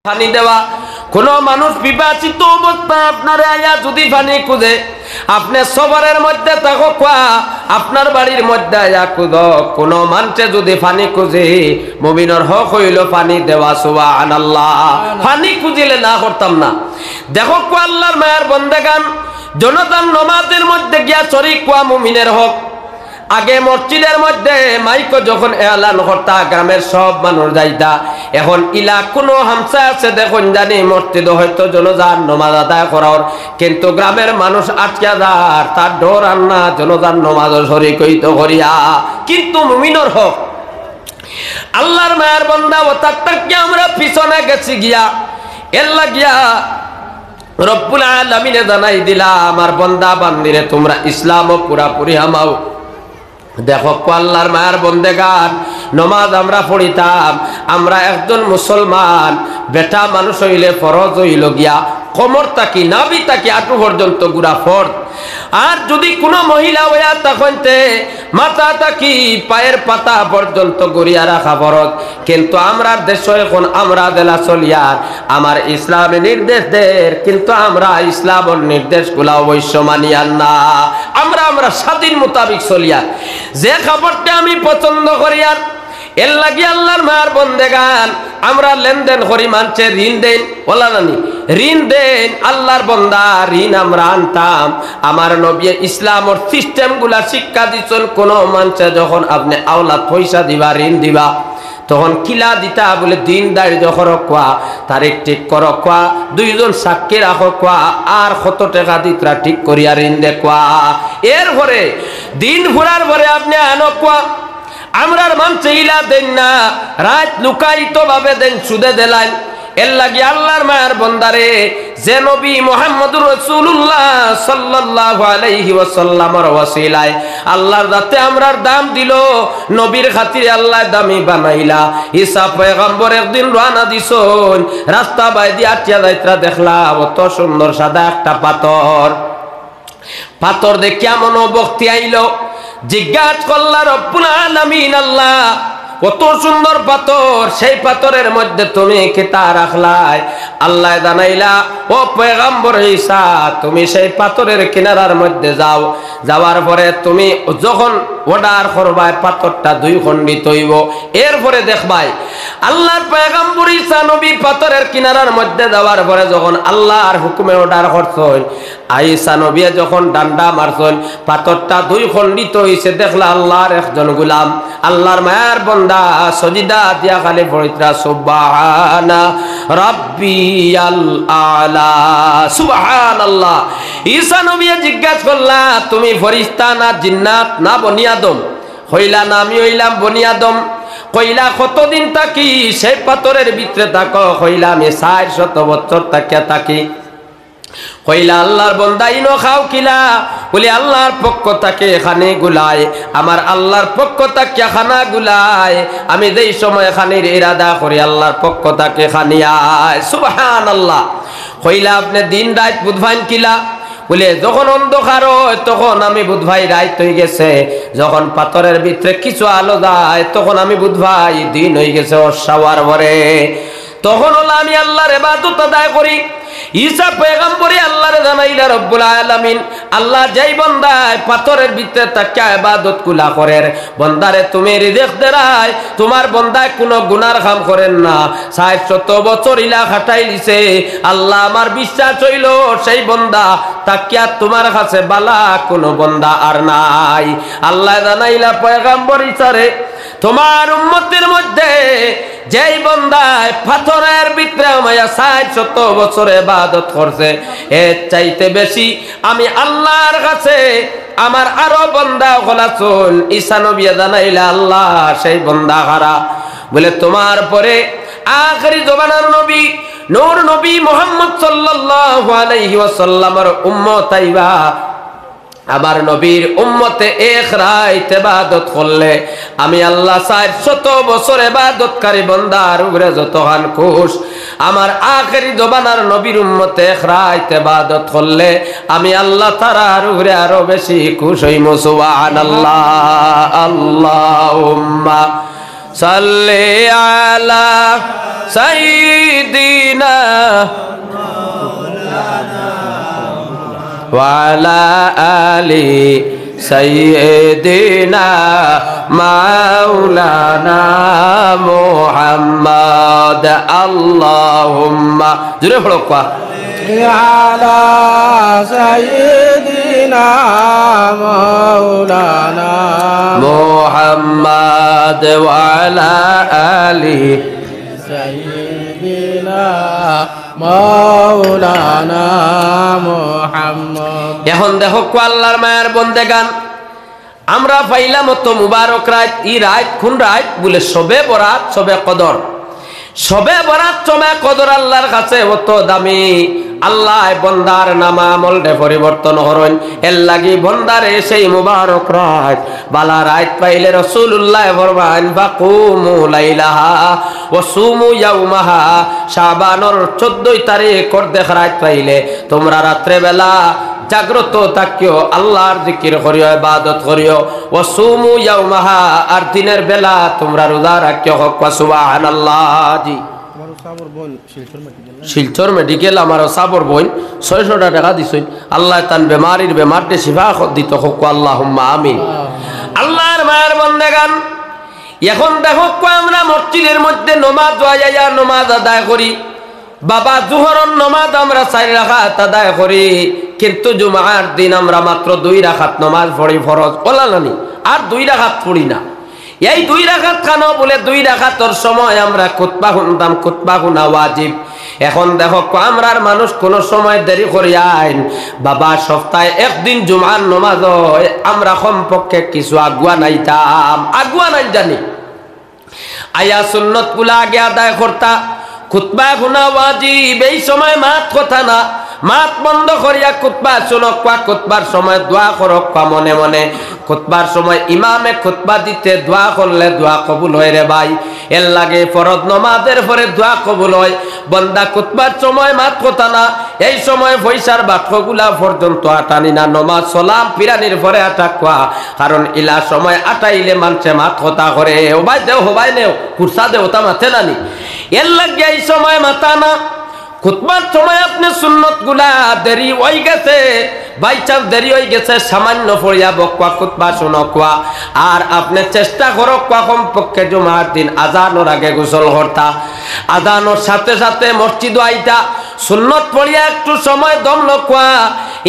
পানি দেওয়া। কোন মানুষ পিপাসিত অবস্থায় আপনার আয়া যদি পানি খুঁজে, আপনি সবরের মধ্যে থাকো কোয়া আপনার বাড়ির মধ্যে আয়া খুঁজ, কোন মানুষে যদি পানি খুঁজে মুমিনের হক হইল পানি দেওয়া। সুবহানাল্লাহ। পানি খুঁজিলে না করতাম না। দেখো কোয়া আল্লাহর মায়ের বন্দেগান জনতার নমাজের মধ্যে গিয়া শরীক কোয়া মুমিনের হক। আগে মসজিদের মধ্যে মাইক যখন এলান করতা গ্রামের সব মানুষ যাইতা, এখন ইলা কোনো হামসা আছে দেখুন জানি মসজিদ হয়তো জনজান নমাজ আদায় করার, কিন্তু গ্রামের মানুষ আটকা যার তার ডর আর না জনজান নমাজ শরীক হইতো করিয়া। কিন্তু মুমিনের হক আল্লাহর মায়ের বান্দা ও তাকে আমরা পিছনে গেছি গিয়া এর লাগিয়া রব্বুল আলামিনে জানাই দিলা আমার বান্দা বান্দিরে তোমরা ইসলাম পুরাপুরি হামাও। দেখো আল্লাহর মায়ের বন্দেগান নমাজ আমরা পড়িতাম, আমরা একজন মুসলমান বেটা মানুষ হইলে ফরজ হইল গিয়া কোমর তাকি নাভি তাকি আঁটু পর্যন্ত গুড়া ফরজ। আর যদি কোনো মহিলা হইয়া তখনতে মাথা তাকি পায়ের পাতা পর্যন্ত গড়িয়া রাখা ফরজ। কিন্তু আমরা দেশ এখন আমরা দেলা চলিয়ার আমার ইসলামের নির্দেশ দের, কিন্তু আমরা ইসলামের নির্দেশগুলা অবশ্য মানিয়ার না। আমরা স্বাধীন মোতাবিক চলিয়ার যে খাবারটা আমি পছন্দ করিয়ার এর লাগি আল্লাহর মার বন্দেগান আমরা লেনদেন করি, মানছে ঋণ দেন বলা নানি ঋণ দেন আল্লাহর বন্দা ঋণ আমরা আনতাম। আমার নবী ইসলামের সিস্টেম গুলা শিক্ষা দিচ্ছেন। কোন মানছে যখন আপনি আওলাদ পয়সা দিবা ঋণ দিবা তখন কিলা দিতা বলে দিন দাঁড়িয়ে যখন কোয়া তারিখ ঠিক করো কোয়া দুইজন সাক্ষী রাখো কোয়া আর কত টাকা দিতরা ঠিক করিয়া ঋণ দে কোয়া। এরপরে দিন ঘুরার পরে আপনি আনো কোয়া আমরার মানছে ইলা দেন না, রাত লুকায়িত ভাবে দেন সুদে দেলাইন। এর লাগি আল্লাহর মায়ের বন্দারে যে নবী মুহাম্মদুর রাসূলুল্লাহ সাল্লাল্লাহু আলাইহি ওয়াসাল্লামের ওয়াসিলায় আল্লাহর যাতে আমরার দাম দিল, নবীর খাতিরে আল্লাহ দামি বানাইলা। ঈসা পয়গম্বর একদিন রওনা দিছন, রাস্তা বাইদি আটিয়া যাইত্রা দেখলা অত সুন্দর সাদা একটা পাথর দেখিয়া মনোভক্তি আইলো। জিজ্ঞাসা করলা রব্বুল আলামিন আল্লাহ কত সুন্দর পাথর, সেই পাথরের মধ্যে তুমি কিতা রাখলাই? আল্লাহ জানাইলা ও পয়গম্বর ঈসা তুমি সেই পাথরের কিনারার মধ্যে যাও, যাওয়ার পরে তুমি যখন অর্ডার করবাই পাথরটা দুই খণ্ডিত হইব। এরপরে দেখবাই আল্লাহর পয়গম্বর ঈসা নবী পাথরের কিনারার মধ্যে যাওয়ার পরে যখন আল্লাহর হুকুমে অর্ডার করছেন, ঈসা নবী যখন ডান্ডা মারছেন পাথরটা দুই খণ্ডিত হইছে। দেখলা আল্লাহর একজন গোলাম আল্লাহর মায়ার বন্দা সজিদা দিয়া খালি পড়িত্রা সুবহানা রাব্বিয়াল আলা। সুবহানাল্লাহ। ঈসা নবী জিজ্ঞাসা করলা তুমি ফেরেশতা না জিন্নাত না বনি আদম? হইলা না আমি হইলাম বনি আদম। কইলা কতদিন থাকি? সেই পাথরের ভিতরে থাকো। কইলা আমি ৬০০ বছর থাকি। কইলা আল্লাহর বন্দা ইনো খাও কিলা? বলে আল্লাহর পক্ষ থেকে এখানে গুলায়, আমার আল্লাহর পক্ষ থেকে খানা গুলায়, আমি যেই সময় খানির ইরাদা করি আল্লাহর পক্ষ থেকে খানিয়ায়। সুবহানাল্লাহ। কইলা আপনি দিন রাত বুধভাইন কিলা? বলে যখন অন্ধকার হয় তখন আমি বুধভাই রাত হয়ে গেছে, যখন পাথরের ভিতরে কিছু আলো যায় তখন আমি বুধভাই দিন হয়ে গেছে অসাওয়ার ভরে, তখন হলো আমি আল্লাহর ইবাদত আদায় করি। ঈসা পয়গম্বরে আল্লাহর জানাইলা রব্বুল আলামিন আল্লাহ যেই বান্দায় পাথরের ভিতরে তাকিয়া ইবাদত কুলা করেন, বান্দারে তুমি রিজিক দেরাই, তোমার বান্দায় কোনো গুনার কাম করেন না, ৬০০ বছর ইলা খাটাই লিছে। আল্লাহ আমার বিশ্বাস হইল সেই বান্দা তাকিয়া তোমার কাছে বালা কোনো বান্দা আর নাই। আল্লাহ জানাইলা পয়গম্বর ঈসারে তোমার উম্মতের মধ্যে যেই বান্দায় পাথরের ভিতরে আমায় ৬০০ বছর ইবাদত করছে, এর চাইতে বেশি আমি আল্লাহর কাছে আমার আরো বান্দা হলাছুন। ঈসা নবী জানাইলা আল্লাহ সেই বান্দা কারা? বলে তোমার পরে আখেরি জমানার নবী নূর নবী মুহাম্মদ সাল্লাল্লাহু আলাইহি ওয়াসাল্লামের উম্মত আইবা। আমার নবীর উম্মতে এক রাত ইবাদত করলে আমি আল্লাহ ৬০০ বছর ইবাদতকারী বান্দার উপরে যতখান খুশ, আমার আখেরি জমানার নবীর উম্মতে এক রাত ইবাদত করলে আমি আল্লাহ তাআলার উপরে আরো বেশি খুশ হইমু। সুবহানাল্লাহ। আল্লাহুম্মা সাল্লি আলা সাইয়্যিদিনা ওয়া আলা আলি সাইয়্যিদিনা মাওলানা মুহাম্মদ আল্লাহুম্মা জোরে পড়ো কোয়া على سيدنا مولانا محمد وعلى آله سيدنا مولانا محمد এখন দেখো আল্লাহর মায়ের বন্দেগান আমরা পাইলাম তো মুবারক রাত ই রাত কোন রাত বলে সবে বরাত সবে কদর সবে বরাত সবে কদর আল্লাহর কাছে অত দামি আল্লাহ বন্দার নাম আমলটা পরিবর্তন করেন এর লাগি বন্দারে সেই মুবারক রাত বালা রাত পাইলে রাসূলুল্লাহ ফরমান ফাকুমু লাইলাহা ওয়া সুমু ইয়াউমাহা শাবানের 14 তারিখ করতে রাত পাইলে তোমরা রাত্রে বেলা জাগ্রত থাকিও আল্লাহর জিকির করিও ইবাদত করিও ওয়া সুমু ইয়াউমাহা আর দিনের বেলা তোমরা রোজা রাখিও হক সুবহানাল্লাহ জি শিলচর মেডিকেল আমার সাবর বই 600 টাকা দিছই আল্লাহ তান বেমারতে শিফা দিত হক আল্লাহুম্মা আমিন আল্লাহর মায়ের বন্দেগান এখন দেখো আমরা মসজিদের মধ্যে নামাজ যাইয়া নামাজ আদায় করি বাবা জোহরের নামাজ আমরা 4 রাকাত আদায় করি কিন্তু জুমার দিন আমরা মাত্র 2 রাকাত নামাজ পড়ি ফরজ ওলালানি আর 2 রাকাত পড়ি না এই 2 রাকাত কেন বলে 2 রাকাতের সময় আমরা খুতবা শুনতাম খুতবা শোনা ওয়াজিব এখন দেখো আমরার মানুষ কোন সময় দেরি করি আইন বাবা সপ্তাহে একদিন জুমার নামাজ হয় আমরা কমপক্ষে কিছু আগুয়া নাই জানি আয়া সুন্নত গুলা আগে আদায় করতা খুতবা শোনা ওয়াজিব এই সময় মাত কথা না মাত বন্ধ করিয়া খুতবা শুনক খুতবার সময় দোয়া করক মনে মনে খুতবার সময় ইমামে খুতবা দিতে দোয়া করলে দোয়া কবুল হয় রে ভাই এর লাগে ফরজ নামাজের পরে দোয়া কবুল হয় বন্দা খুতবার সময় মাত কথা না এই সময় পয়সার বাক্যগুলা পর্যন্ত আটানি না নমাজ সালাম পিরানির পরে আটা কোয়া কারণ ইলা সময় আটাইলে মানুষে মাত কথা করে ওবাই দেও হবাই নেও কুরসা দেওতা মাথে নানি এর লাগে এই সময় মাথা না খুতবার সময় আপনি সুন্নত গুলা দেরি হয়ে গেছে বাই চান্স দেরি হয়ে গেছে সামান্য পড়িয়া বকুয়া খুতবা শুনকুয়া আর আপনি চেষ্টা করো কমপক্ষে জুমার দিন আজানোর আগে গোসল করতা আজানোর সাথে সাথে মসজিদ আইতা সুন্নত পড়িয়া একটু সময় দম নকুয়া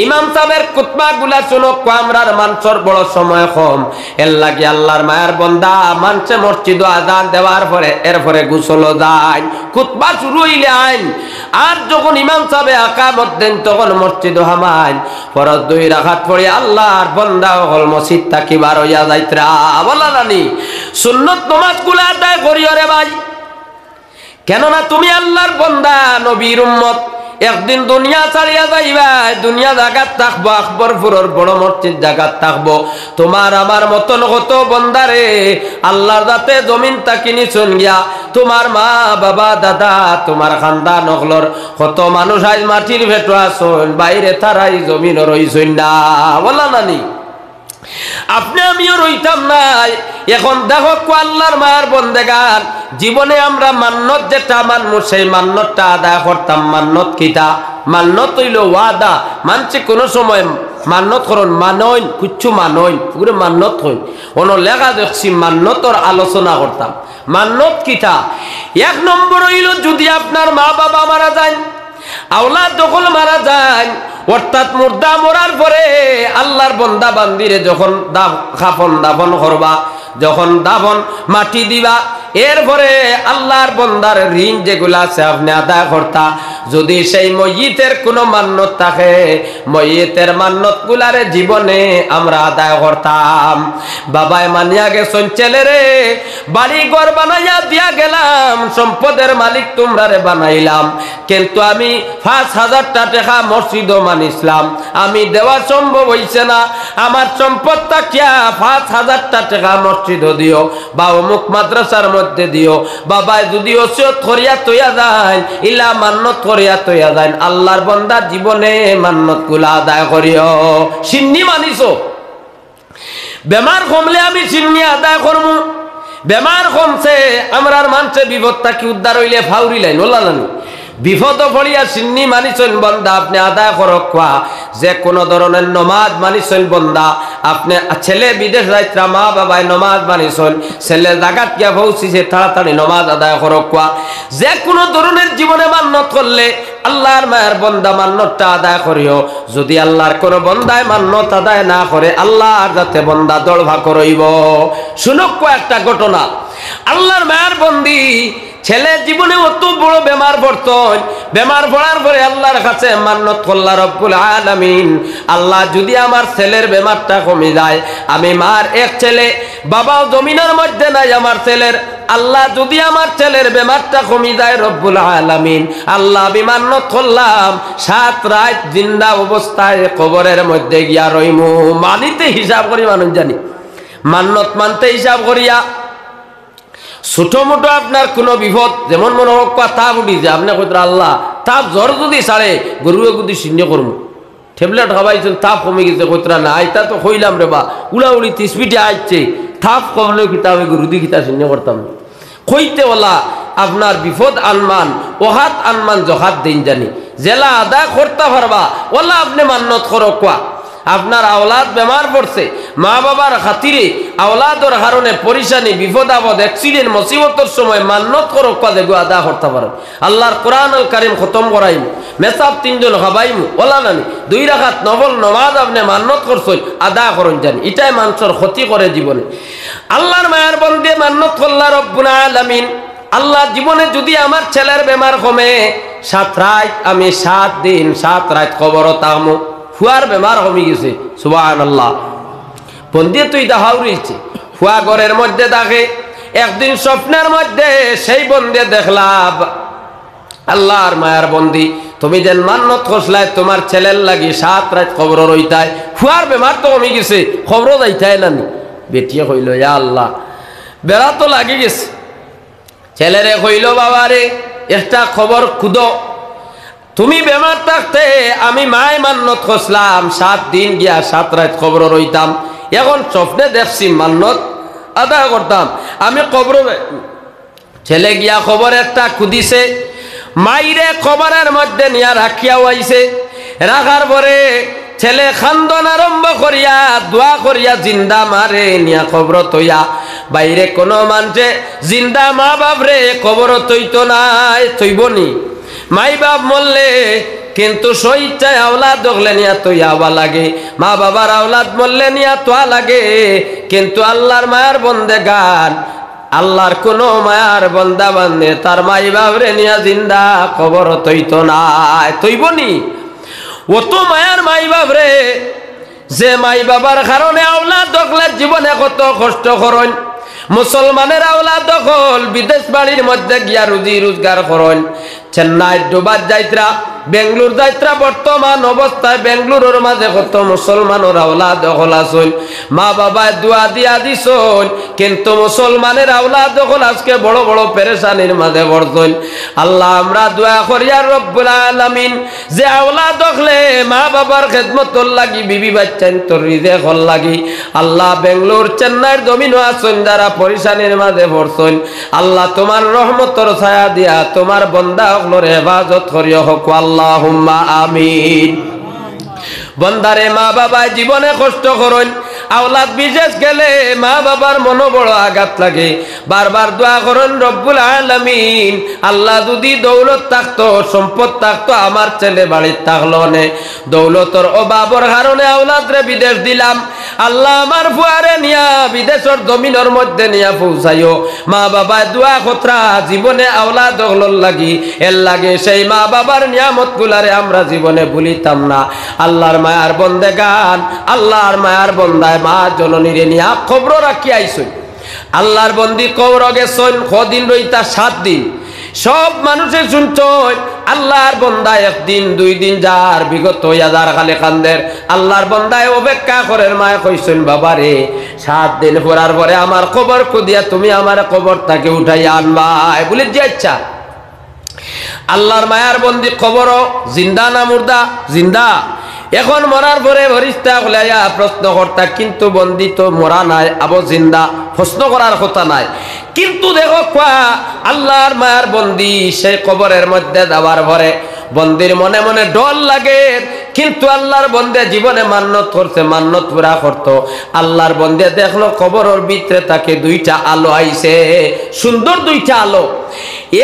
ইমাম সাহেবের খুতবা গুলা শুনকুয়া আমরার মানুষের বড় সময় কম এর লাগে আল্লাহর মায়ের বন্দা মানুষে মসজিদ আজান দেওয়ার পরে এরপরে গোসল যায় খুতবা শুরু হইলে আইন আর যখন ইমাম সাহেব আকামত দেন তখন মসজিদ হামাইন ফরজ 2 রাকাত পড়ে আল্লাহর বান্দা হল মসজিদ থাকি বার হইয়া যাইতরা বলা নানি সুন্নত নামাজ গুলা আদায় করিও রে ভাই কেননা তুমি আল্লাহর বান্দা নবীর উম্মত একদিন দুনিয়া ছাড়িয়া যাইবা দুনিয়া জায়গাত থাকবো আকবরপুরের বড় মসজিদ জায়গাত থাকবো তোমার আমার মতন কত বন্দারে আল্লাহর যাতে জমিন তাকিনি চন গিয়া তোমার মা বাবা দাদা তোমার খানদান নকলর কত মানুষ আজ মাটির ভেটো আসন বাইরে তারাই জমিন রইছই না বলা নানি আপনি আমিও রইতাম নাই এখন দেখো আল্লাহর মার বন্দেগান জীবনে আমরা মান্নত যেটা মানমু সেই মান্নতটা আদায় করতাম মান্নত কিতা মান্নত হইল ওয়াদা মানছে কোনো সময় মান্নত করুন মানইন কুচ্ছু মানইন পুরো মান্নত হইন অন্য লেখা দেখছি মান্নতর আলোচনা করতাম মান্নত কিতা 1 নম্বর হইল যদি আপনার মা বাবা মারা যায় আওলাদ দখল মারা যায় অর্থাৎ মুর্দা মরার পরে আল্লাহর বন্দা বান্দিরে যখন দাফন করবা যখন দাফন মাটি দিবা এরপরে আল্লাহর বন্দার ঋণ যেগুলা আছে আপনি আদায় করতা যদি সেই ময়িতের কোনো মান্নত থাকে ময়িতের মান্নত গুলারে জীবনে আমরা আদায় করতাম বাবায় মানিয়া গেছেন ছেলেরে বাড়ি ঘর বানাইয়া দিয়া গেলাম সম্পদের মালিক তোমরারে বানাইলাম কিন্তু আমি 5000 টাকা মসজিদ মানিসলাম আমি দেওয়া সম্ভব হইছে না আমার সম্পদটা কিয়া 5000 টাকা মসজিদ দিও বা অমুক মাদ্রাসার মধ্যে দিও বাবা যদি ওসিয়ত করিয়া তৈয়া যায় ইলা মান্নত করিয়া তৈয়া যায় আল্লাহর বান্দা জীবনে মান্নত গুলা আদায় করিও সিন্নি মানিছো বেমার কমলে আমি সিন্নি আদায় করবো বেমার কমছে আমরার মানুষে বিপদটা কি উদ্ধার হইলে ফাউরি লাইন ওলা জানি বিপদ পড়িয়া সিন্নি মানিছেন বন্দা আপনি আদায় করক কোয়া যে কোনো ধরনের নমাজ মানিছেন বন্দা আপনি ছেলে বিদেশ যাইত্রা মা বাবায় নমাজ মানিছেন ছেলে জাগাত গিয়া পৌঁছিছে তাড়াতাড়ি নমাজ আদায় করক কোয়া যে কোনো ধরনের জীবনে মান্নত করলে আল্লাহর মায়ের বন্দা মান্নতটা আদায় করিও যদি আল্লাহর কোনো বন্দায় মান্নত আদায় না করে আল্লাহর যাতে বন্দা দলভা করইব শুনক একটা ঘটনা আল্লাহর মায়ের বন্দি ছেলে জীবনে অত বড় বেমার পড়তন বেমার পড়ার পরে আল্লাহর কাছে মান্নত করলা রব্বুল আলামিন আল্লাহ যদি আমার ছেলের বেমারটা কমে যায় আমি মার এক ছেলে বাবাও জমিনের মধ্যে নাই আমার ছেলের আল্লাহ যদি আমার ছেলের বেমারটা কমে যায় রব্বুল আলামিন আল্লাহ আমি মান্নত করলাম 7 রাত জিন্দা অবস্থায় কবরের মধ্যে গিয়া রইমু মানিতে হিসাব করি মানুষ জানি মান্নত মানতে হিসাব করিয়া ছোট মোটো আপনার কোনো বিপদ যেমন মনে হোক তাপ উঠি যে আপনি কইরা আল্লাহ তাপ জ্বর যদি ছাড়ে গরুয়ে যদি শূন্য করবো ট্যাবলেট খাওয়াইছেন তাপ কমে গেছে কইরা না আইতা তো কইলাম রে বা উড়াউড়ি 30 মিনিটে আইছে তাপ কমলে কিতা হবে গরু দিয়ে কিতা শূন্য করতাম কইতে ওলা আপনার বিপদ আনমান ওহাত আনমান জহাত দিন জানি জেলা আদায় করতে পারবা ওলা আপনি মান্নত করো কোয়া আপনার আওলাদ বেমার পড়ছে মা বাবার খাতিরে আওলাদর কারণে পরিশানি বিপদ আপদ অ্যাক্সিডেন্ট মুসিবতের সময় মান্নত করো কাদে গো আদা করতে পারেন আল্লাহর কোরআনুল কারীম খতম করাইম মেসাব 3 জন খাবাইমু ওলা নানি 2 রাকাত নফল নামাজ আপনি মান্নত করছেন আদা করুন জানি এটাই মানুষের ক্ষতি করে জীবনে আল্লাহর মায়ের বন্দে মান্নত করলা রব্বুল আলামিন আল্লাহ জীবনে যদি আমার ছেলের বেমার কমে 7 রাত আমি 7 দিন 7 রাত কবরত থাকমু ফুয়ার বেমার কমে গেছে সুবহানাল্লাহ বন্দি তুই দাহাউরিছে ফুয়া ঘরের মধ্যে থাকে একদিন স্বপ্নের মধ্যে সেই বন্দে দেখলাম আল্লাহর মায়ার বন্দি তুমি যেন মান্নত করছলাই তোমার ছেলের লাগি 7 রাত কবর রইতায় ফুয়ার বেমার তো কমে গেছে খবরও যাইতায় না বেটিয়ে কইল ইয়া আল্লাহ বেড়া তো লাগি গেছে ছেলেরে কইল বাবারে একটা খবর খুদো তুমি বেমার থাকতে আমি মায় মান্নত করছিলাম 7 দিন গিয়া 7 রাত কবর রইতাম এখন স্বপ্নে দেখছি মান্নত আদায় করতাম আমি কবর ছেলে গিয়া খবর একটা খুদিছে মাইরে কবরের মধ্যে নিয়া রাখিয়া আইছে রাখার পরে ছেলে খান্দন আরম্ভ করিয়া দোয়া করিয়া জিন্দা মারে নিয়া কবর তৈয়া বাইরে কোনো মানুষে জিন্দা মা বাপ রে কবর তৈতো নাই তৈবনি মাই বাপ মরলে কিন্তু সইচ্ছায় আওলাদ দেখলে নিয়া তুই আবা লাগে মা বাবার আওলাদ মরলে নিয়া তোয়া লাগে কিন্তু আল্লাহর মায়ার বন্দে গান আল্লাহর কোন মায়ার বন্দা বান্দে তার মাই বাবরে নিয়া জিন্দা কবর তৈতো নাই তৈবনি অত মায়ার মাই বাবরে যে মাই বাবার কারণে আওলাদ দেখলে জীবনে কত কষ্ট করেন মুসলমানের আওলাদ দখল বিদেশ বাড়ির মধ্যে গিয়া রুজি রোজগার করেন চেন্নাই ডুবার যাইত্রা বেঙ্গলোর যাইত্রা বর্তমান অবস্থায় বেঙ্গলোরের মাঝে কত মুসলমানের আওলাদ দখল আসল মা বাবায় দোয়া দিয়া দিছল কিন্তু মুসলমানের আওলাদ দখল আজকে বড় বড় পেরেশানির মাঝে পড়ছল আল্লাহ আমরা দোয়া করি আর রব্বুল আলামিন যে আওলাদ দখলে মা বাবার খেদমতর লাগি বিবি বাচ্চান তোর রিজেক হল লাগি আল্লাহ বেঙ্গলোর চেন্নাইয়ের জমিনও আসল যারা পরেশানির মাঝে পড়ছল আল্লাহ তোমার রহমতর ছায়া দিয়া তোমার বন্দা হকলর হেফাজত করিও হক আল্লাহুম্মা আমিন বন্দারে মা বাবা জীবনে কষ্ট করেন আওলাদ বিশেষ গেলে মা বাবার মনো বড় আঘাত লাগে বারবার দোয়া করেন রব্বুল আলামিন আল্লাহ যদি দৌলত থাকতো সম্পদ থাকতো আমার ছেলে বাড়িতে থাকলো নে দৌলতর অভাবর কারণে আওলাদরে বিদেশ দিলাম আল্লাহ আমার ফুয়ারে নিয়া বিদেশের জমিনের মধ্যে নিয়া পৌঁছাইও মা বাবা দোয়া খতরা জীবনে আওলাদ হলর লাগি এর লাগে সেই মা বাবার নিয়ামত গুলারে আমরা জীবনে ভুলিতাম না আল্লাহর মায়ার বন্দে গান আল্লাহর মায়ার বন্দায় মা জননীরে নিয়া খবর রাখি আইসই আল্লাহর বন্দি কবর গেছন কদিন রইতা 7 দিন সব মানুষের শুনছ আল্লাহর বন্দায় 1 দিন 2 দিন যার বিগত হাজার খালে কান্দের আল্লাহর বন্দায় অপেক্ষা করেন মায় কইছেন বাবারে 7 দিন পরার পরে আমার খবর খুদিয়া তুমি আমার কবর থেকে উঠাই আনবাই বলে যে ইচ্ছা আল্লাহর মায়ার বন্দি খবর জিন্দা না মুর্দা জিন্দা এখন মরার পরে ফেরেশতা হলাইয়া প্রশ্ন করতা কিন্তু বন্দি তো মরা নাই আবো জিন্দা প্রশ্ন করার কথা নাই কিন্তু দেখো আল্লাহর মায়ার বন্দি সেই কবরের মধ্যে যাওয়ার পরে বন্দির মনে মনে ডর লাগে, কিন্তু আল্লাহর বন্দে জীবনে মান্নত করছে, মান্নত পুরা করতো। আল্লাহর বন্দে দেখলো কবরের ভিতরে তাকে দুইটা আলো আইছে, সুন্দর দুইটা আলো।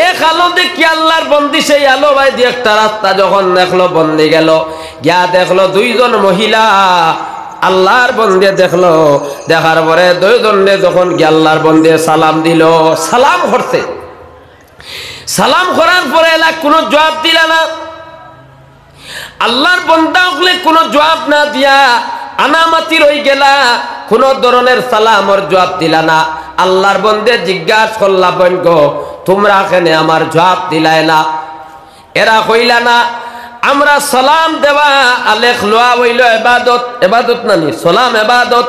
এক আলো দেখি আল্লাহর বন্দি সেই আলো ভাই দিয়ে একটা রাস্তা যখন দেখলো, বন্দি গেল গিয়া দেখলো দুইজন মহিলা। আল্লাহর বন্দে দেখলো, দেখার পরে দুইজনে যখন গিয়ে আল্লাহর বন্দে সালাম দিল, সালাম করছে, সালাম করার পরে এলা কোনো জবাব দিল না। আল্লাহর বন্দা হলে কোনো জবাব না দিয়া আনামাতি রই গেলা, কোন ধরনের সালামর জবাব দিলা না। আল্লাহর বন্দে জিজ্ঞাসা করলা, বৈন গো তোমরা এখানে আমার জবাব দিলাই না? এরা কইলা না, আমরা সালাম দেওয়া আলেখ লোয়া হইল ইবাদত, ইবাদত নানি সালাম ইবাদত।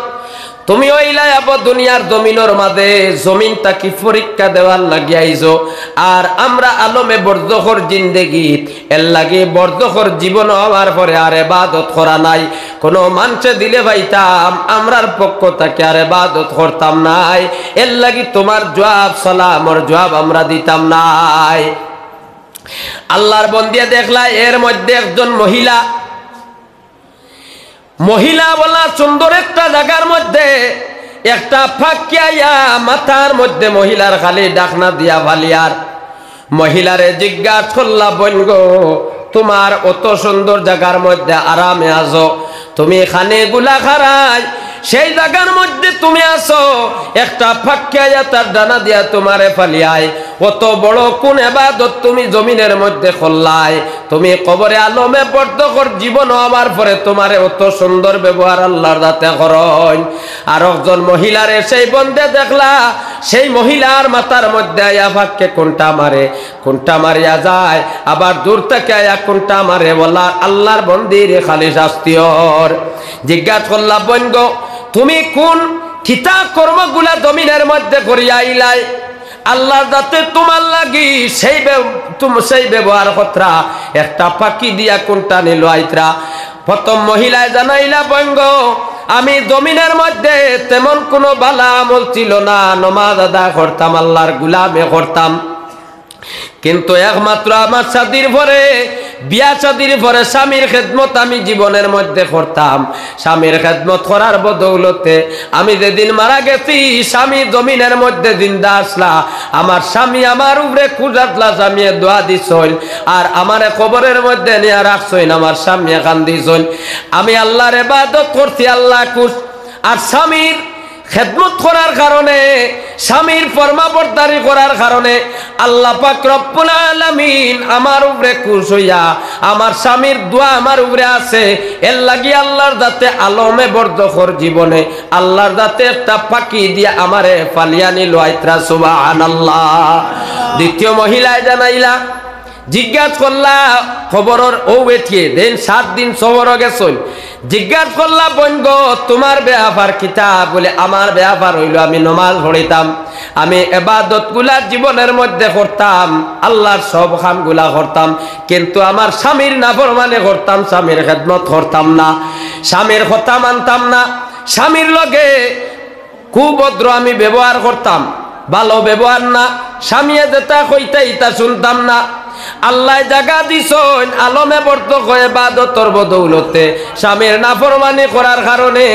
তুমি হইলা আব দুনিয়ার জমিনের মাঝে জমিনটা কি পরীক্ষা দেওয়ার লাগি আইছো, আর আমরা আলমে বর্জখর জিন্দেগি এর লাগি বর্জখর জীবন হওয়ার পরে আর ইবাদত করা নাই। কোনো মানুষে দিলে পাইতাম, আমরার পক্ষ থেকে আর ইবাদত করতাম নাই, এর লাগি তোমার জবাব সালামর জবাব আমরা দিতাম নাই। আল্লাহর বন্দিয়া দেখলা এর মধ্যে একজন মহিলা, মহিলা বলা সুন্দর একটা জায়গার মধ্যে একটা ফাঁকিয়া মাথার মধ্যে মহিলার খালি ডাকনা দিয়া ভালিয়ার। মহিলারে জিজ্ঞাসা করলা, বোন গো তোমার অত সুন্দর জায়গার মধ্যে আরামে আছো, তুমি খানে গুলা খারাই সেই জায়গার মধ্যে তুমি আসো, একটা ফাঁকিয়া তার ডানা দিয়া তোমারে ফালিয়ায়, অত বড় কোন ইবাদত তুমি জমিনের মধ্যে করলাই? তুমি কবরে আলমে বর্ধকর জীবন হওয়ার পরে তোমারে অত সুন্দর ব্যবহার আল্লাহর দাতে করেন। আর একজন মহিলারে সেই বন্দে দেখলা, সেই মহিলার মাথার মধ্যে আয়া ফাঁকে কোনটা মারে, কোনটা মারিয়া যায়, আবার দূর থেকে আয়া কোনটা মারে বলা আল্লাহর বন্দির খালি শাস্তির। জিজ্ঞাসা করলা, বোন গো তুমি কোন খিতা কর্মগুলা জমিনের মধ্যে করিয়া আইলাই? আল্লাহর দাতে তোমার লাগি সেই ব্যবহার কতরা, একটা পাখি দিয়া কোনটা নিল আইতরা? প্রথম মহিলায় জানাইলা, বোন গো আমি জমিনের মধ্যে তেমন কোনো বালা আমল ছিল না, নমাজ আদা করতাম, আল্লাহর গুলামে করতাম, কিন্তু একমাত্র আমার শাদীর পরে বিয়া শাদীর পরে স্বামীর খেদমত আমি জীবনের মধ্যে করতাম। স্বামীর খেদমত করার বদৌলতে আমি যেদিন মারা গেছি, স্বামী জমিনের মধ্যে জিন্দা আসলা, আমার স্বামী আমার উপরে খুঁজাতলা, স্বামী দোয়া দিছইন, আর আমার কবরের মধ্যে নিয়ে রাখছইন, আমার স্বামী কান্দিছইন। আমি আল্লাহর ইবাদত করছি, আল্লাহ খুশ। আর স্বামীর খেদমত করার কারণে, স্বামীর ফরমাবরদারি করার কারণে আল্লাহ পাক রব্বুল আলামিন আমার উপরে খুশ হইয়া আমার স্বামীর দোয়া আমার উপরে আছে। এর লাগি আল্লাহর দাতে আলমে বর্ধকর জীবনে আল্লাহর দাতে একটা পাখি দিয়া আমারে ফালিয়া নিল আইত্রা, সুবহানাল্লাহ। দ্বিতীয় মহিলায় জানাইলা, জিজ্ঞাসা করলা খবরের ও বেঠিয়ে দেন 7 দিন সবর গেছই। জিজ্ঞাসা করলা, বোন গো তোমার ব্যাপার কিতা? বলে আমার ব্যাপার হইল আমি নমাজ পড়িতাম, আমি ইবাদত গুলা জীবনের মধ্যে করতাম, আল্লাহর সব কাম গুলা করতাম, কিন্তু আমার স্বামীর নাফরমানি করতাম, স্বামীর খেদমত করতাম না, স্বামীর কথা মানতাম না, স্বামীর লগে কুভদ্র আমি ব্যবহার করতাম, ভালো ব্যবহার না, স্বামী যেটা কইতে ইতা শুনতাম না। আল্লাহ জায়গা দিছইন আলমে বর্ধক ইবাদতর বদৌলতে স্বামীর নাফরমানি করার কারণে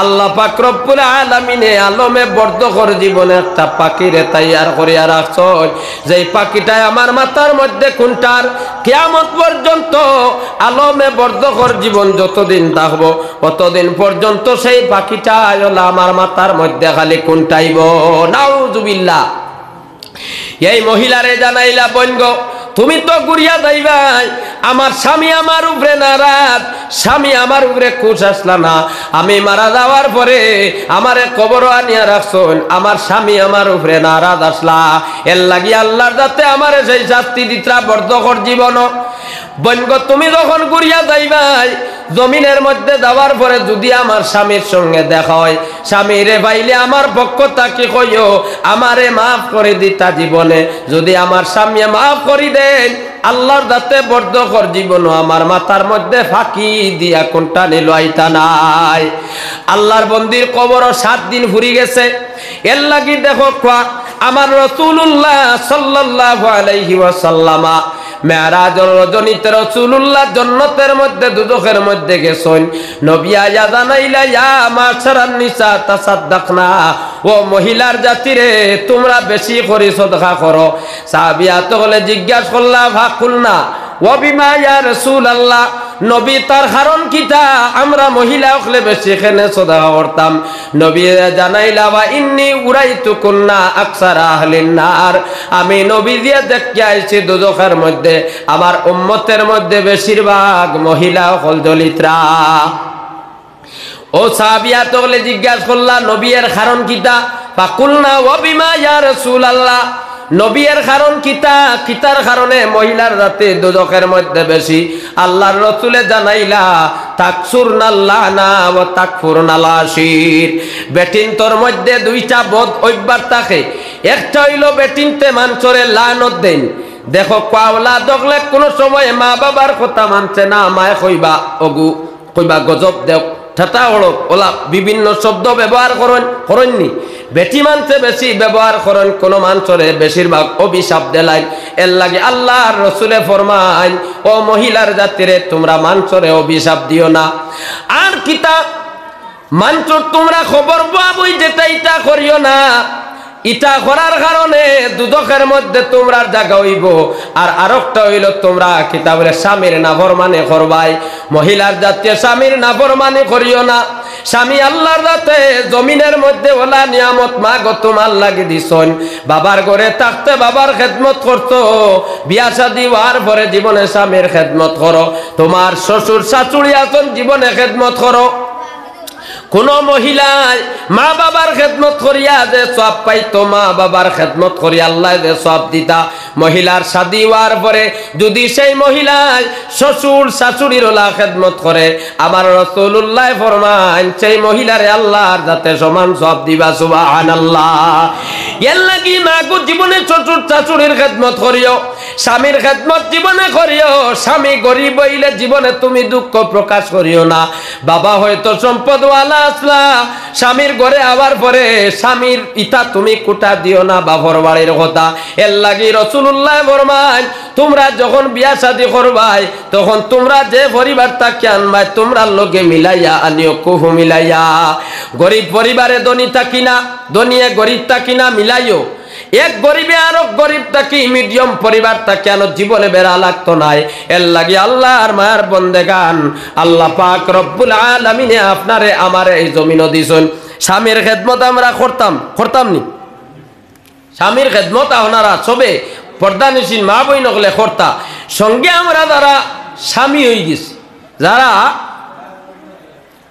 আল্লাহ পাক রব্বুল আলামিনে আলমে বর্ধকর জীবনে একটা পাখিরে তৈয়ার করিয়া রাখছইন, যেই পাখিটাই আমার মাথার মধ্যে কোনটার কিয়ামত পর্যন্ত আলমে বর্ধকর জীবন যতদিন থাকবো ততদিন পর্যন্ত সেই পাখিটা আমার মাথার মধ্যে খালি কোনটাইব। নাউজুবিল্লাহ। এই মহিলারে জানাইলা, বোন গো তুমি তো গুড়িয়া যাইবাই, আমার স্বামী আমার উপরে নারাজ, স্বামী আমার উপরে খুশ আসলা না, আমি মারা যাওয়ার পরে আমারে কবর আনিয়া রাখছুন, আমার স্বামী আমার উপরে নারাজ আসলা, এর লাগি আল্লাহর যাতে আমারে সেই শাস্তি দিত্রা বর্ধকর জীবন। বোন গো তুমি যখন গুড়িয়া যাইবাই, জমিনের মধ্যে যাওয়ার পরে যদি আমার স্বামীর সঙ্গে দেখা হয়, স্বামীরে পাইলে আমার পক্ষ তাকে কইও আমারে মাফ করে দিতা জীবনে, যদি আমার স্বামী মাফ করি দেন আল্লাহর দাতে বর্ধকর জীবনও আমার মাথার মধ্যে ফাঁকি দিয়া কোনটা নিল আইতা নাই। আল্লাহর বন্দির কবরও 7 দিন ফুরি গেছে। এর লাগি দেখো আমার রাসূলুল্লাহ সাল্লাল্লাহু আলাইহি ওয়াসাল্লাম মেরাজের রজনীতে রাসূলুল্লাহ জান্নাতের মধ্যে দুজখের মধ্যে গেছেন। নবী আয়া জানাইলা ইয়া মাশারান নিসা তাসাদদাকনা, ও মহিলার জাতিরে তোমরা বেশি করে সদকা করো। সাহাবিয়াত হলে জিজ্ঞাসা করলা ফাকুলনা ওয়া বিমা ইয়া রাসূলুল্লাহ, নবী তার কারণ কিটা আমরা মহিলা হলে বেশি এখানে সদকা করতাম? নবী জানাইলা ওয়া ইন্নী উরাইতু কুন্না আকসারা আহলিন নার, আমি নবী দিয়ে দেখতে আইছি দুজখের মধ্যে আমার উম্মতের মধ্যে বেশিরভাগ মহিলা হল দলিতরা। ও সাহাবিয়াত হলে জিজ্ঞাসা করলা নবী এর কারণ কিটা? ফাকুলনা ওয়া বিমা ইয়া রাসূলুল্লাহ, নবীর কারণ কিতা, কিতার কারণে মহিলার জাতি দুজখের মধ্যে বেশি? আল্লাহর রাসূলে জানাইলা তাকসুরনাল লানা ওয়া তাকফুরনাল আশির, বেটিন তোর মধ্যে দুইটা বদ অভ্যাস থাকে। একটা হইলো বেটিনতে মানসরে লানত দেন। দেখো কাওলা দগলে কোনো সময় মা বাবার কথা মানছে না, মায়ে কইবা অগু কইবা গজব দেও ঠাটা হড়ক ওলা বিভিন্ন শব্দ ব্যবহার করেননি। বেটি মানছে বেশি ব্যবহার করেন, কোন মানসরে বেশিরভাগ অভিশাপ দেলাই। এর লাগে আল্লাহর রাসূলে ফরমায় ও মহিলার জাতিরে তোমরা মানসরে অভিশাপ দিও না। আর কিতা মানসর তোমরা খবর পাবই যেটা ইটা করিও না, ইটা করার কারণে দুদকের মধ্যে তোমরা জায়গা হইব। আর আরেকটা হইল তোমরা কিতাবের স্বামীর নাফরমানি করবাই। মহিলার জাতীয় স্বামীর নাফরমানি করিও না। স্বামী আল্লাহর রাতে জমিনের মধ্যে ওলা নিয়ামত মা গো তোমার লাগে দিছন। বাবার ঘরে থাকতে বাবার খেদমত করতো, বিয়া শাদী হওয়ার পরে জীবনে স্বামীর খেদমত করো। তোমার শ্বশুর শাশুড়ি আছেন, জীবনে খেদমত করো। কোন মহিলায় মা বাবার খেদমত করিয়া যে সওয়াব পাইতো, মা বাবার খেদমত করি আল্লাহ যে সওয়াব দিতা, মহিলার শাদী হওয়ার পরে যদি সেই মহিলায় শ্বশুর শাশুড়ির ওলা খেদমত করে, আমার রাসূলুল্লাহ ফরমান সেই মহিলারে আল্লাহর যাতে সমান সওয়াব দিবা। সুবহানাল্লাহ। এর লাগি মা গো জীবনে শ্বশুর শাশুড়ির খেদমত করিও, স্বামীর খেদমত জীবনে করিও। স্বামী গরিব হইলে জীবনে তুমি দুঃখ প্রকাশ করিও না। বাবা হয়তো সম্পদওয়ালা আসলা, স্বামীর ঘরে আবার পরে স্বামীর ইটা তুমি কুটা দিও না বাপর বাড়ির কথা। এর লাগি রাসূলুল্লাহ ফরমান তোমরা যখন বিয়া শাদী করবাই তখন তোমরা যে পরিবার তাকে আনবাই তোমরা লোকে মিলাইয়া আনিও, কুহু মিলাইয়া। গরিব পরিবারে ধনী থাকি না, ধনীয়ে গরিব থাকি না মিলাইও। এক গরিবে আর গরিব থাকি মিডিয়াম পরিবার থাকি আনো, জীবনে বেড়া লাগতো নাই। এর লাগি আল্লাহর মায়ের বন্দেগান আল্লাহ পাক রব্বুল আলামিনে আপনারে আমারে এই জমিনও দিছেন। স্বামীর খেদমত আমরা করতাম নি? স্বামীর খেদমত আপনারা সবে পর্দানিসীন মা বই নকলে করতা। সঙ্গে আমরা যারা স্বামী হয়ে গেছি, যারা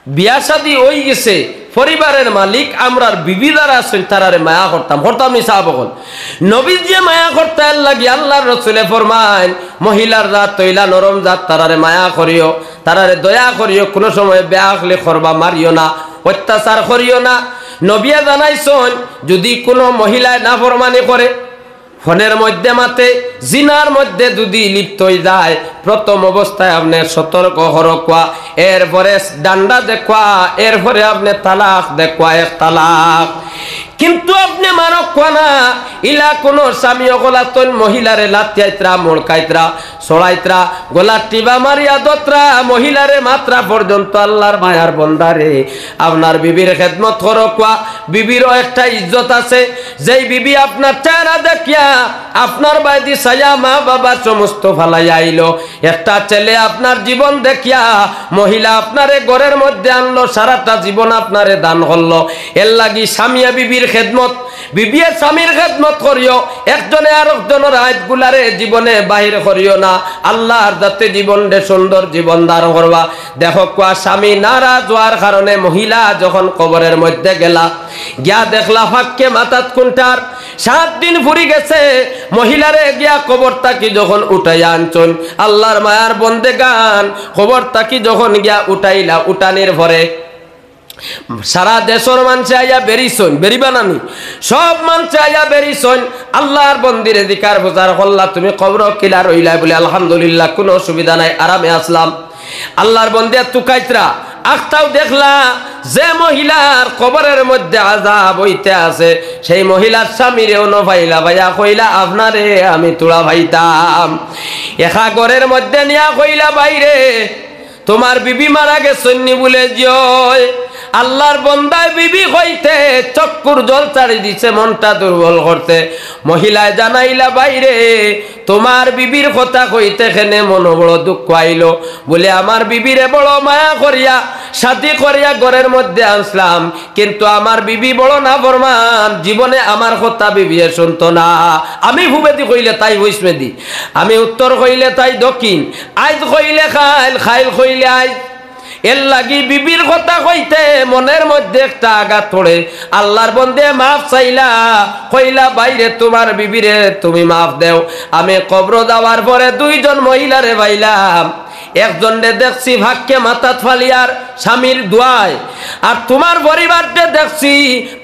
বিয়া শাদী হয়ে গেছে, পরিবারের মালিক আমরার বিবি যারা আছেন তারারে মায়া করতাম নি সাহাবগণ? নবী যে মায়া করতে লাগি আল্লাহর রাসূলে ফরমান মহিলার জাত তৈলা নরম জাত, তারারে মায়া করিও, তারারে দয়া করিও। কোনো সময় বেআখলি করবা মারিও না, অত্যাচার করিও না। নবিয়া জানাইছেন যদি কোনো মহিলায় নাফরমানি করে, ফোনের মধ্যে মাতে জিনার মধ্যে যদি লিপ্ত হয়ে যায়, প্রথম অবস্থায় আপনি সতর্ক হরকা, এরপরে ডান্ডা দেখবা, এরপরে আপনি তালাক দেখবা, এক তালাক। কিন্তু আপনি মানক না ইলা কোন স্বামী গলাতন মহিলারে লাতিয়াইত্রা, মোড়কাইত্রা, সড়াইত্রা, গলা টিবা মারিয়া দত্রা, মহিলারে মাত্রা পর্যন্ত আল্লাহর মায়ার বন্দারে আপনার বিবির খেদমত করকা। বিবিরও একটা ইজ্জত আছে। যেই বিবি আপনার চেহারা দেখিয়া আপনার বাইদি ছায়া মা বাবা সমস্ত ফালাই আইলো, একটা ছেলে আপনার জীবন দেখিয়া মহিলা আপনারে ঘরের মধ্যে আনলো, সারাটা জীবন আপনারে দান করলো। এর লাগি স্বামীয়া বিবির খেদমত, বিবিয়ে স্বামীর খেদমত করিও। একজনে আর একজনের আইত গুলারে জীবনে বাহির করিও না। আল্লাহর যাতে জীবন দে সুন্দর জীবন দান করবা। দেখো কোয়া স্বামী নারাজ হওয়ার কারণে মহিলা যখন কবরের মধ্যে গেলা, গিয়া দেখলা ফাঁককে মাথাত কুন্টার 7 দিন ফুরি গেছে। মহিলারে গিয়া কবর তাকি যখন উঠাইয়া আনছন, আল্লাহর মায়ার বন্দেগান কবর তাকি যখন গিয়া উঠাইলা, উঠানির ভরে সারা দেশের মানুষে আইয়া বেরিয়েছেন, বেরিবা নানি সব মানুষে আইয়া বেরিয়েছেন। আল্লাহর বন্দিরে দিকার বোঝার হল্লা তুমি কবর কিলা রইলা বলে আলহামদুলিল্লাহ কোনো অসুবিধা নাই, আরামে আসলাম। আল্লাহর বন্দিয়া তুকাইত্রা আখতাও দেখলা যে মহিলার কবরের মধ্যে আযাব হইতে আছে সেই মহিলার স্বামীরেও ন ভাইলা ভাইয়া কইলা আপনারে আমি তোড়া ভাইতাম একা ঘরের মধ্যে নিয়া কইলা বাইরে তোমার বিবি মারা গেছেন বলে জয় আল্লাহর বন্দায় বিবি হইতে চক্কুর জল ছাড়ি দিছে মনটা দুর্বল করতে মহিলায় জানাইলা বাইরে তোমার বিবির কথা কইতে খেনে মন বড় দুঃখ আইলো বলে আমার বিবিরে বড় মায়া করিয়া শাদি করিয়া ঘরের মধ্যে আনছিলাম কিন্তু আমার বিবি বড় না ফরমান জীবনে আমার কথা বিবি শুনতো না আমি ভুবেদি কইলে তাই বৈষ্ণেদি আমি উত্তর কইলে তাই দক্ষিণ আইজ কইলে খাইল খাইল কইলে আইজ এর লাগি বিবির কথা কইতে মনের মধ্যে একটা আঘাত পড়ে আল্লাহর বন্দে মাফ চাইলা কইলা বাইরে তোমার বিবিরে তুমি মাফ দেও আমি কবর দেওয়ার পরে দুইজন মহিলারে পাইলাম একজনে দেখছি ভাগ্যে মাথা ফালিয়ার স্বামীর দোয়ায় আর তোমার পরিবারকে দেখছি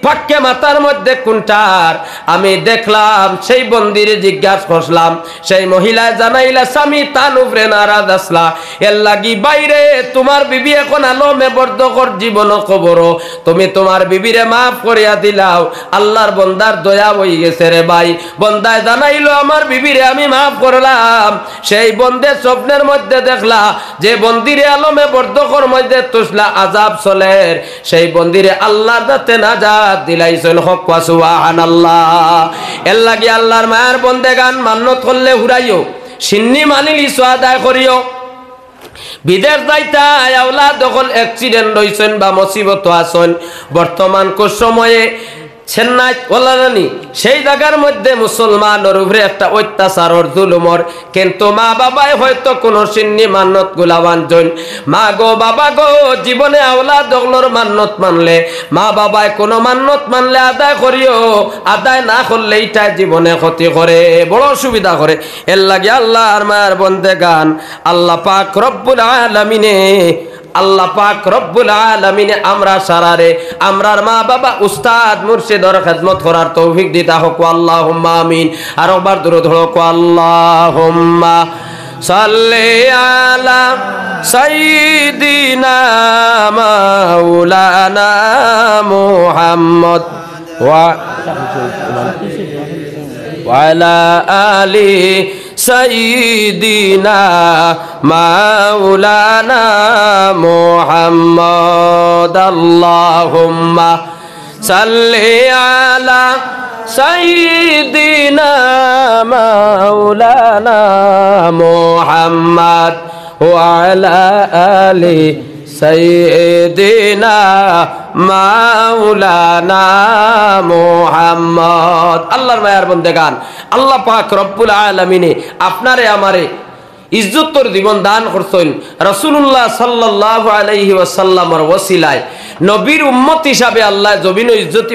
ভাগ্যে মাথার মধ্যে কোনটার আমি দেখলাম সেই বন্দিরে জিজ্ঞাসা করলাম সেই মহিলায় জানাইলা স্বামী তান উপরে নারাজ আসলা এর লাগি বাইরে তোমার বিবি এখন আলমে বর্ধকর জীবন কবর তুমি তোমার বিবিরে মাফ করিয়া দিলাও আল্লাহর বন্দার দয়া হয়ে গেছে রে ভাই বন্দায় জানাইলো আমার বিবিরে আমি মাফ করলাম সেই বন্দে স্বপ্নের মধ্যে দেখলা যে বন্দিরে আলমে বর্ধকর মধ্যে তুসলা আযাব চলে সেই বন্দিরে আল্লাহর দাতে নাজাত দিলাইছেন হক ওয়া সুবহানাল্লাহ এর লাগি আল্লাহর মায়ের বন্দেগান মান্নত করলে হুরাইও সিন্নি মানিলি আদায় করিও বিদেশ যাইতা আওলাদ দখল অ্যাক্সিডেন্ট হইছেন বা মুসিবত আছেন বর্তমান কোন সময়ে চেন্নাই ওলারানি সেই জায়গার মধ্যে মুসলমানের উপরে একটা অত্যাচার জুলুমর কিন্তু মা বাবাই হয়তো কোন সিন্নি মান্নত গুলা বানছেন মা গো বাবা গো জীবনে আওলাদ দখলর মান্নত মানলে মা বাবাই কোন মান্নত মানলে আদায় করিও আদায় না করলে এটা জীবনে ক্ষতি করে বড় অসুবিধা করে এর লাগে আল্লাহর মায়ের বন্দেগান আল্লাহ পাক রব্বুল আলামিনে আল্লাহ পাক রব্বুল আলামিনে আমরা সারারে আমরার মা বাবা উস্তাদ মুর্শিদর খিদমত করার তৌফিক দিতা হোক আল্লাহুম্মা আমিন আর একবার দরুদ হোক আল্লাহুম্মা সাল্লি আলা সাইয়্যিদিনা মাওলানা মুহাম্মদ ওয়া আলা আলি সাইয়্যিদিনা মাওলানা মুহাম্মদ আল্লাহুম্মা সাল্লি আলা সাইয়্যিদিনা মাওলানা মুহাম্মদ ওয়া আলা আলি সাইয়্যিদিনা মাওলানা মুহাম্মদ আল্লাহর মায়ার বন্দেগান আল্লাহ পাক রব্বুল আলামিনে আপনারে আমারে ইজ্জতর জীবন দান করছেন রাসূলুল্লাহ সাল্লাল্লাহু আলাইহি ওয়াসাল্লামের ওসিলায় নবীর উম্মত হিসাবে আল্লাহ জমিন ইজ্জত